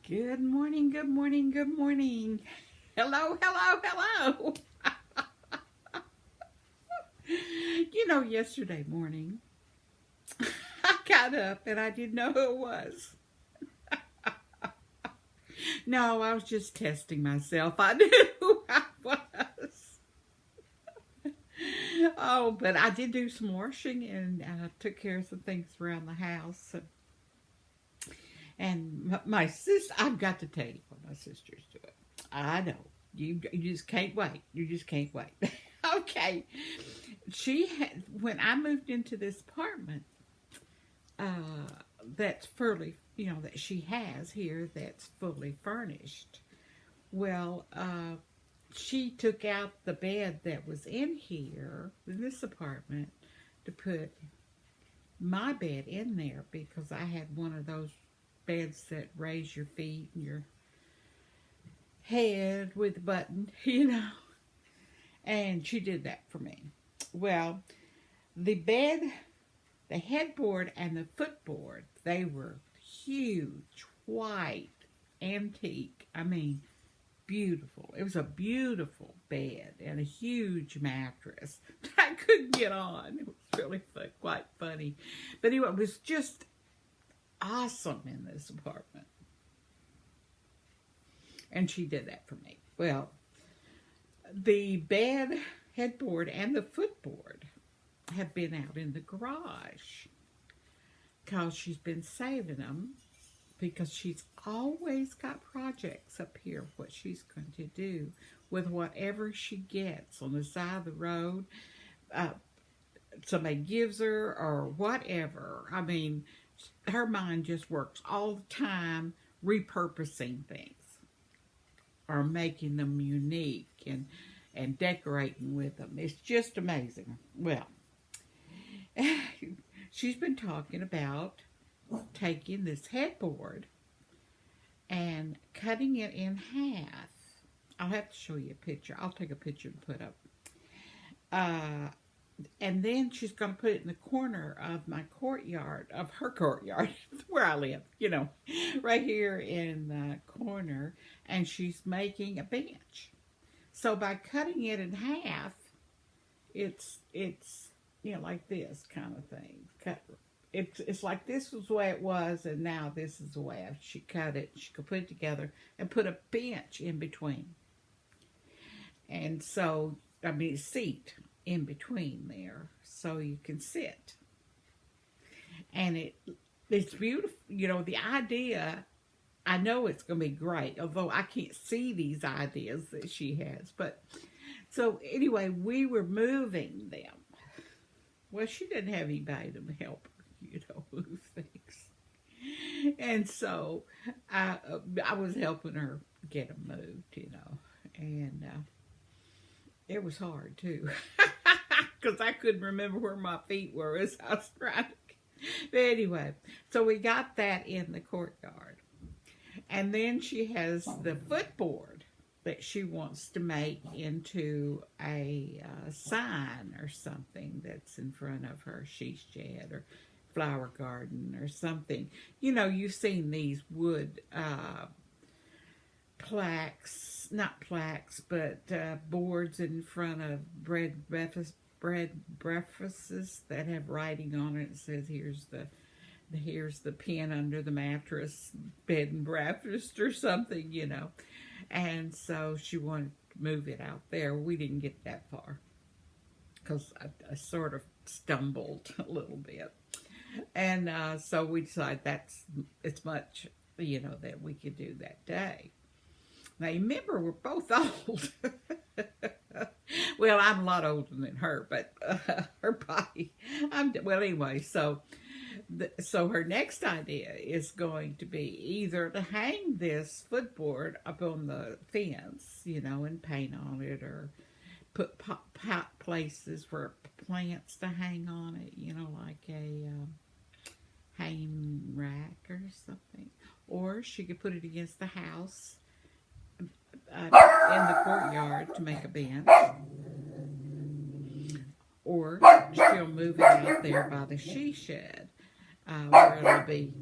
Good morning, good morning, good morning. Hello, hello, hello. Yesterday morning, I got up and I didn't know who it was. No, I was just testing myself. I knew who I was. Oh, but I did do some washing and took care of some things around the house. And my sister, I've got to tell you what my sister's doing. I know. You just can't wait. You just can't wait. Okay. When I moved into this apartment, that's fully, that she has here that's fully furnished. Well, she took out the bed that was in here, in this apartment, to put my bed in there because I had one of those beds that raise your feet and your head with a button, and she did that for me. Well, the bed, the headboard, and the footboard, they were huge, white, antique. I mean, beautiful. It was a beautiful bed and a huge mattress that I couldn't get on. It was really quite funny. But anyway, it was just awesome in this apartment. And she did that for me. Well, the bed, headboard, and the footboard have been out in the garage because she's been saving them because she's always got projects up here, what she's going to do with whatever she gets on the side of the road. Somebody gives her or whatever. I mean, her mind just works all the time repurposing things or making them unique and decorating with them. It's just amazing. Well, she's been talking about taking this headboard and cutting it in half. I'll have to show you a picture. I'll take a picture and put up. And then she's going to put it in the corner of my courtyard, of her courtyard, where I live, right here in the corner. And she's making a bench. So by cutting it in half, it's like this kind of thing. It's like this was the way it was, and now this is the way she cut it. She could put it together and put a bench in between. And so, a seat in between there so you can sit. And it's beautiful. The idea, I know it's going to be great, although I can't see these ideas that she has. But so anyway, we were moving them. Well, she didn't have anybody to help her, move things. And so I was helping her get them moved, and it was hard too. Because I couldn't remember where my feet were as I was trying to. But anyway, so we got that in the courtyard. And then she has the footboard that she wants to make into a sign or something that's in front of her she shed or flower garden or something. You've seen these wood plaques, not plaques, but boards in front of bread breakfasts that have writing on it. It says here's the pin under the mattress, bed and breakfast or something, And so she wanted to move it out there. We didn't get that far because I sort of stumbled a little bit. And so we decided it's much, that we could do that day. Now, remember, we're both old. Well, I'm a lot older than her, but her body, anyway, so her next idea is going to be either to hang this footboard up on the fence, and paint on it, or put places for plants to hang on it, like a hanging rack or something. Or she could put it against the house in the courtyard to make a bench. still moving out there by the she shed, where it'll be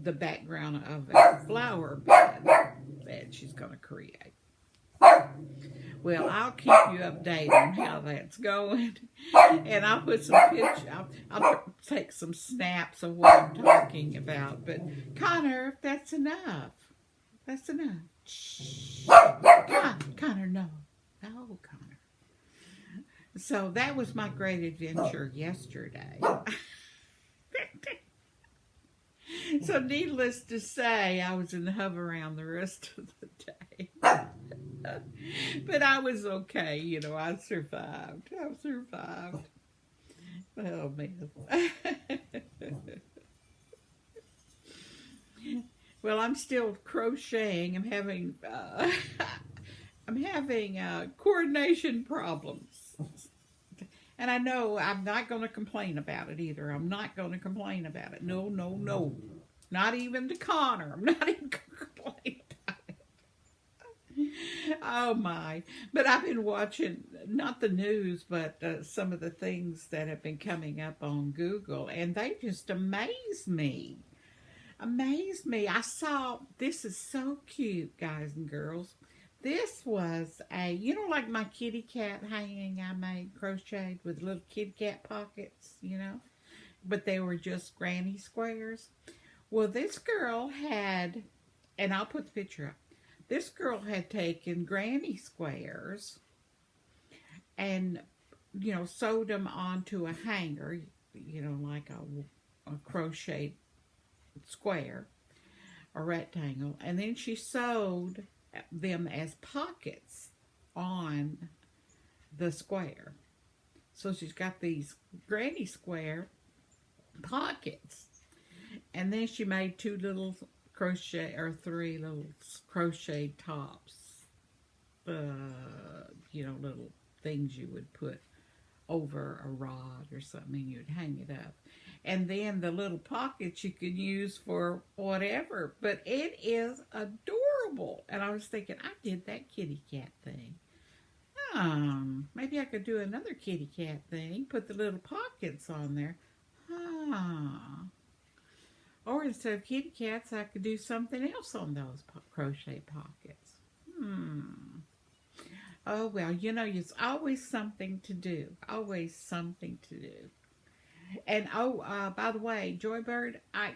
the background of a flower bed that she's going to create. Well, I'll keep you updated on how that's going, and I'll put some pictures. I'll take some snaps of what I'm talking about. But Connor, that's enough. That's enough. Shh. Connor, no, Connor. So that was my great adventure yesterday. So needless to say, I was in the hover around the rest of the day. But I was okay, you know, I survived. Oh, man. Well, I'm still crocheting. I'm having coordination problems. And I know I'm not going to complain about it either. I'm not going to complain about it. No. Not even to Connor. I'm not even going to complain about it. Oh, my. But I've been watching, not the news, but some of the things that have been coming up on Google, and they just amaze me. I saw, this is so cute, guys and girls. This was like my kitty cat hanging I made crocheted with little kitty cat pockets, but they were just granny squares. Well, this girl had, and I'll put the picture up, this girl had taken granny squares and, sewed them onto a hanger, like a crocheted square or rectangle, and then she sewed them as pockets on the square. So she's got these granny square pockets, and then she made three little crocheted tops, little things you would put over a rod or something, and you'd hang it up. And then the little pockets you could use for whatever. But it is adorable. And I was thinking, I did that kitty cat thing. Maybe I could do another kitty cat thing. Put the little pockets on there. Or instead of kitty cats, I could do something else on those crochet pockets. Oh, well, there's always something to do. Always something to do. And by the way, Joybird, I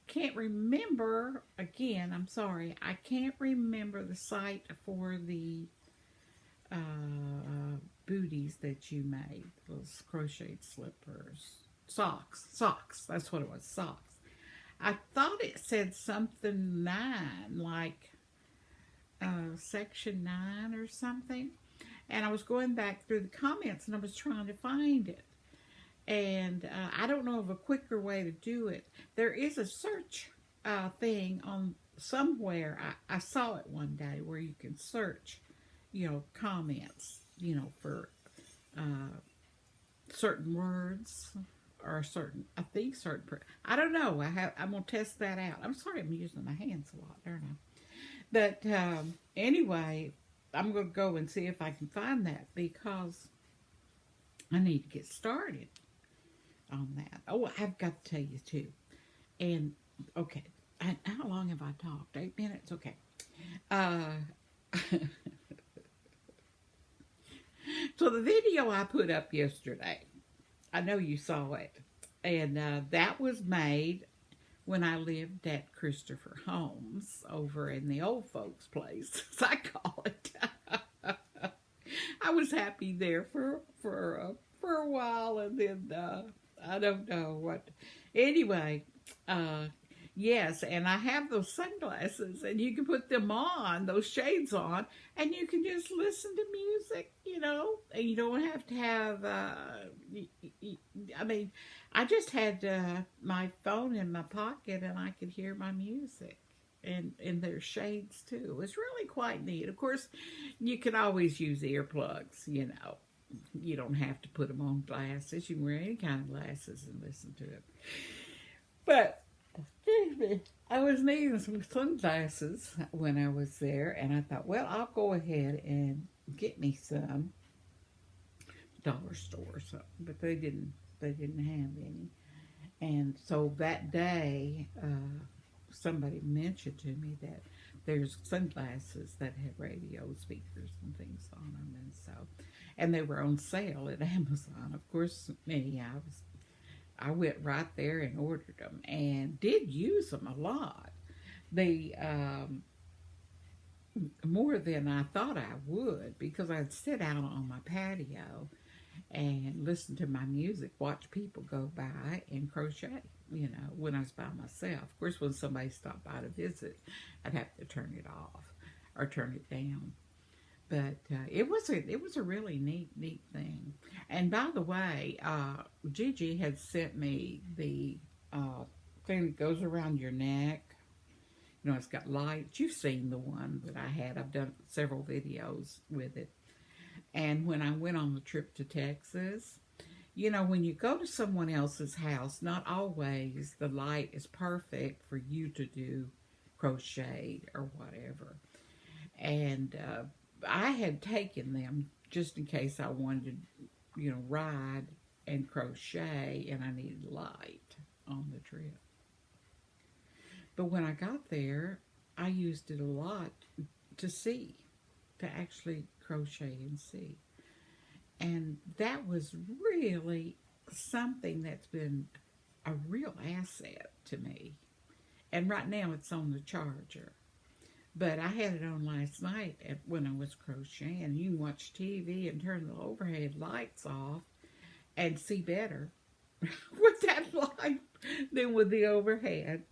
can't remember, again, I'm sorry, I can't remember the site for the booties that you made, those crocheted slippers, socks, that's what it was, socks. I thought it said something 9, like section 9 or something, and I was going back through the comments and I was trying to find it. And I don't know of a quicker way to do it. There is a search thing on somewhere. I saw it one day where you can search, comments, for certain words or certain, I don't know. I'm going to test that out. I'm sorry I'm using my hands a lot, aren't I? But anyway, I'm going to go and see if I can find that because I need to get started on that. Oh, I've got to tell you too. And okay, how long have I talked? 8 minutes? Okay. So the video I put up yesterday, I know you saw it, and that was made when I lived at Christopher Holmes over in the old folks' place, as I call it. I was happy there for a while, and then I don't know what. Anyway, yes, and I have those sunglasses, and you can put them on, those shades on, and you can just listen to music, and you don't have to have, I just had my phone in my pocket, and I could hear my music, and there's shades, too. It was really quite neat. Of course, you can always use earplugs, You don't have to put them on glasses. You can wear any kind of glasses and listen to it. But, excuse me, I was needing some sunglasses when I was there, and I thought, well, I'll go ahead and get me some dollar store or something, but they didn't have any. And so that day, somebody mentioned to me that there's sunglasses that have radio speakers and things on them, and they were on sale at Amazon. Of course, me, I went right there and ordered them, and did use them a lot. They more than I thought I would, because I'd sit out on my patio and listen to my music, watch people go by and crochet, when I was by myself. Of course, when somebody stopped by to visit, I'd have to turn it off or turn it down. But it was a really neat thing. And by the way, Gigi had sent me the thing that goes around your neck. It's got lights. You've seen the one that I had. I've done several videos with it. And when I went on the trip to Texas, when you go to someone else's house, not always the light is perfect for you to do crochet or whatever. And I had taken them just in case I wanted to, ride and crochet, and I needed light on the trip. But when I got there, I used it a lot to actually crochet and see. And that was really something that's been a real asset to me. And right now it's on the charger. But I had it on last night when I was crocheting. You can watch TV and turn the overhead lights off and see better with that light than with the overhead,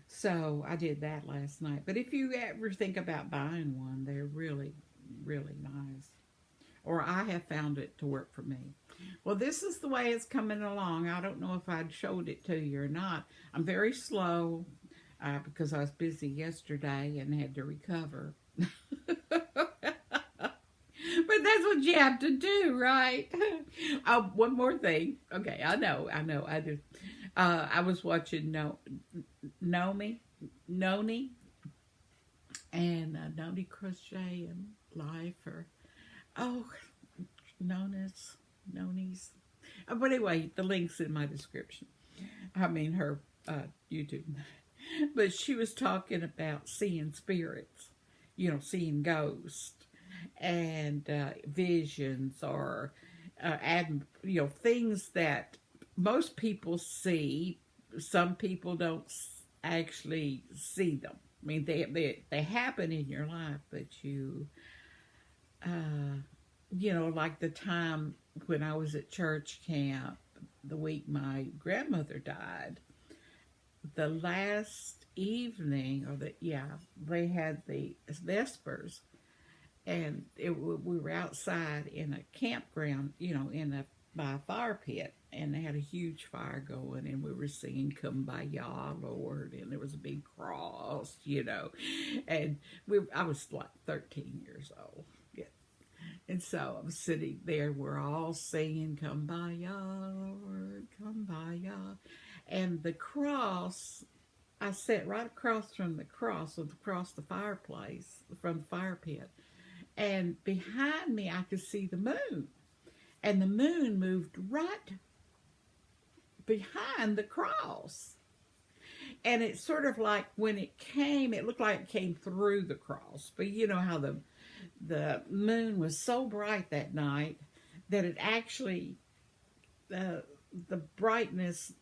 So I did that last night. But if you ever think about buying one, they're really, really nice. Or I have found it to work for me. Well, this is the way it's coming along. I don't know if I'd showed it to you or not. I'm very slow because I was busy yesterday and had to recover. But that's what you have to do, right? Oh, one more thing. Okay, I know, I do. I was watching Noni, and Noni Crochet and Life, or Noni's. But anyway, the link's in my description. I mean, her YouTube. But she was talking about seeing spirits, seeing ghosts and visions, or things that most people see. Some people don't actually see them. I mean, they happen in your life, but you, like the time when I was at church camp, the week my grandmother died, the last evening, they had the Vespers, and we were outside in a campground, by a fire pit, and they had a huge fire going, and we were singing "Kumbaya, Lord," and there was a big cross, and I was like 13 years old, and so I was sitting there, we're all singing "Kumbaya, Lord, Kumbaya," and the cross, I sat right across from the cross, across the fireplace, from the fire pit, and behind me I could see the moon. And the moon moved right behind the cross. And it's sort of like when it came, it looked like it came through the cross. But you know how the moon was so bright that night that it actually, the brightness,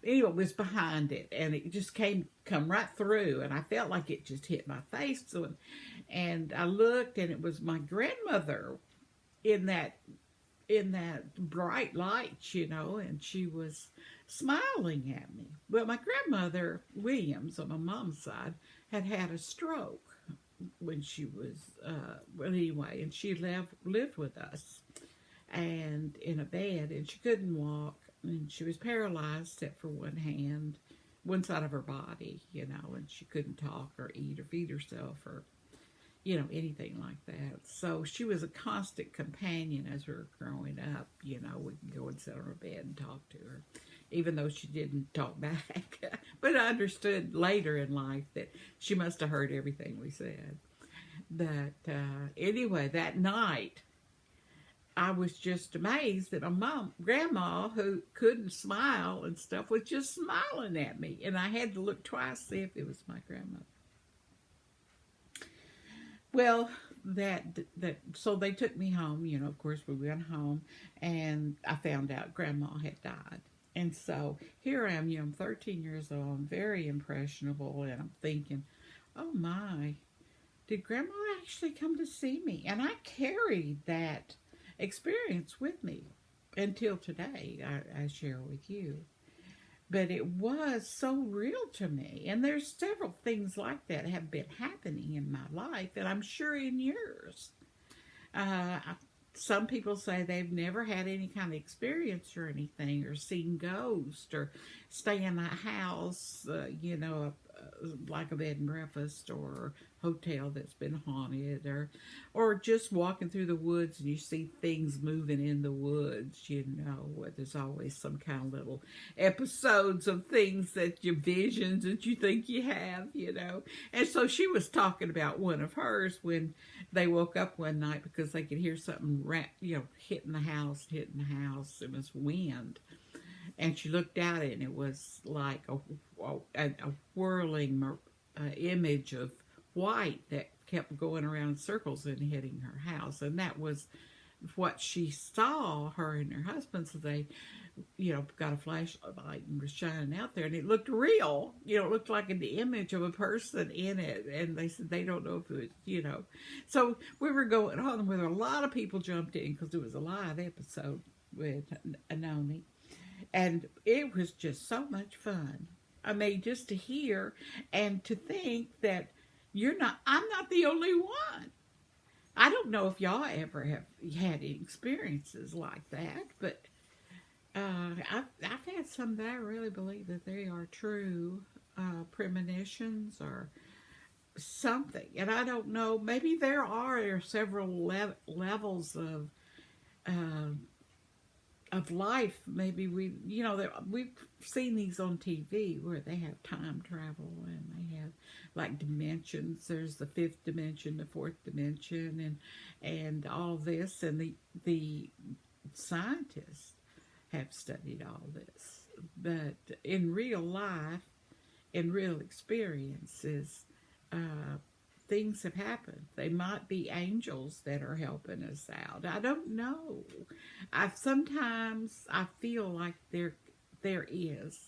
anyway, was behind it. And it just come right through. And I felt like it just hit my face. And I looked, and it was my grandmother in that bright light, and she was smiling at me. Well, my grandmother, Williams, on my mom's side, had a stroke when she was, anyway, and she lived with us, and in a bed, and she couldn't walk, and she was paralyzed except for one hand, one side of her body, and she couldn't talk or eat or feed herself or anything like that. So she was a constant companion as we were growing up. We could go and sit on her bed and talk to her, even though she didn't talk back. But I understood later in life that she must have heard everything we said. But anyway, that night, I was just amazed that my grandma, who couldn't smile and stuff, was just smiling at me. And I had to look twice to see if it was my grandmother. Well, so they took me home. Of course, we went home, and I found out Grandma had died. And so here I am, I'm 13 years old, I'm very impressionable, and I'm thinking, oh my, did Grandma actually come to see me? And I carried that experience with me until today, I share with you. But it was so real to me. And there's several things like that have been happening in my life, and I'm sure in yours. Uh, some people say they've never had any kind of experience or anything, or seen ghosts, or stay in a house, like a bed and breakfast or hotel that's been haunted, or just walking through the woods and you see things moving in the woods. Where there's always some kind of little episodes of things that you visions that you think you have. And so she was talking about one of hers when they woke up one night because they could hear something hitting the house. It was wind. And she looked at it, and it was like a whirling image of white that kept going around in circles and hitting her house. And that was what she saw, her and her husband. So they, got a flashlight and was shining out there, and it looked real. It looked like an image of a person in it. And they said they don't know if it was, So we were going on with a lot of people jumped in because it was a live episode with Anoni. And it was just so much fun. I mean, just to hear and to think that I'm not the only one. I don't know if y'all ever have had any experiences like that, but I've had some that I really believe that they are true premonitions or something. And I don't know, maybe there are several levels of life. Maybe we've seen these on TV where they have time travel and they have like dimensions. There's the fifth dimension, the fourth dimension, and all this. And the scientists have studied all this. But in real life, in real experiences, things have happened. They might be angels that are helping us out. I don't know. Sometimes I feel like there is,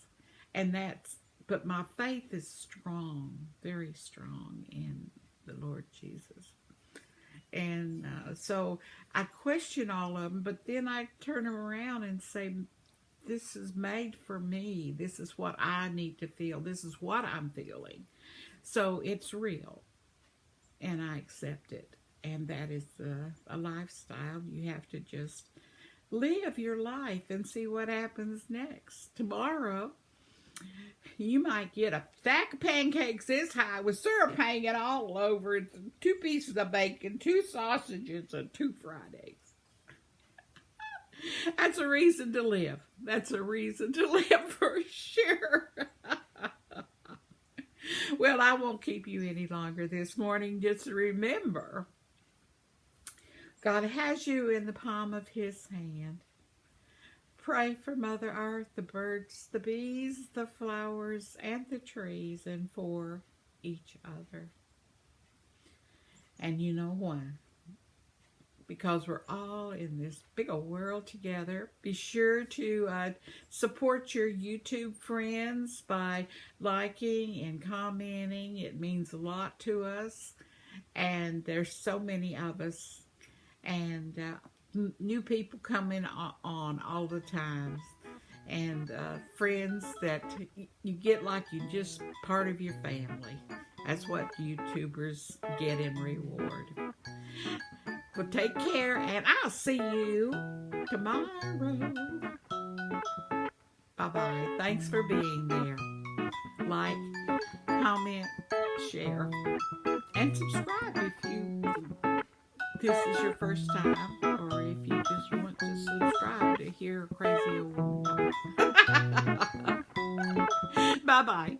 but my faith is strong, very strong in the Lord Jesus. And so I question all of them, but then I turn them around and say, this is made for me. This is what I need to feel. This is what I'm feeling. So it's real. And I accept it. And that is a lifestyle. You have to just live your life and see what happens next. Tomorrow, you might get a stack of pancakes this high with syrup hanging all over it, 2 pieces of bacon, 2 sausages, and 2 fried eggs. That's a reason to live. That's a reason to live for sure. Well, I won't keep you any longer this morning. Just remember, God has you in the palm of His hand. Pray for Mother Earth, the birds, the bees, the flowers, and the trees, and for each other. And you know why? Because we're all in this big old world together. Be sure to support your YouTube friends by liking and commenting. It means a lot to us. And there's so many of us. And new people coming on all the time. And friends that you get like you just part of your family. That's what YouTubers get in reward. Well, take care, and I'll see you tomorrow. Bye-bye. Thanks for being there. Like, comment, share, and subscribe if this is your first time, or if you just want to subscribe to hear crazy old woman talk. Bye-bye.